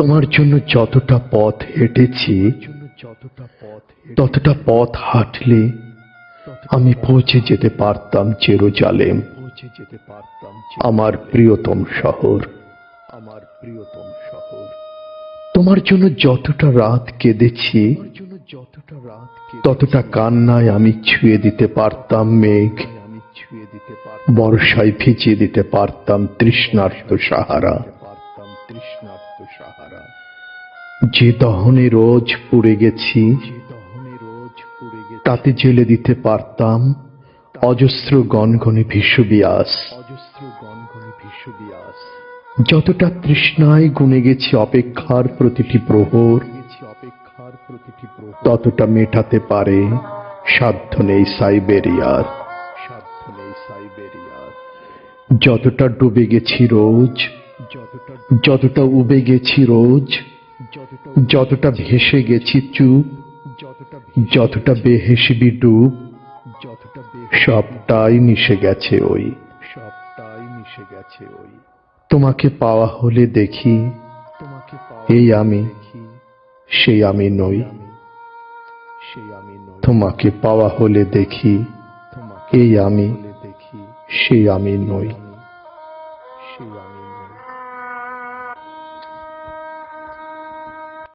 তোমার জন্য যতটা পথ হেঁটেছি ততটা পথ হাঁটলে আমি পৌঁছে যেতে পারতাম জেরুজালেম, আমার প্রিয়তম শহর। তোমার জন্য যতটা রাত কেঁদেছি ততটা কান্নায় আমি ছুঁয়ে দিতে পারতাম মেঘ, বর্ষায় ভিজিয়ে দিতে পারতাম তৃষ্ণার্ত সাহারা। যে দহনে রোজ পুড়ে গেছি তাতে জেলে দিতে পারতাম অজস্র গনগনে বিষুবিয়াস। যতটা তৃষ্ণায় গুনে গেছি অপেক্ষার প্রতিটি প্রহর, ততটা মেটাতে পারে সাধ্য নেই সাইবেরিয়ার। যতটা ডুবে গেছি রোজ, যতটা উবে গেছি রোজ, যতটা ভেসে গেছি চুপ, যতটা বেহেসবি ডুব, সবটাই মিশে গেছে ওই। তোমাকে পাওয়া হলে দেখি এই আমি, সেই আমি নই। তোমাকে পাওয়া হলে দেখি এই আমি, সেই আমি নই।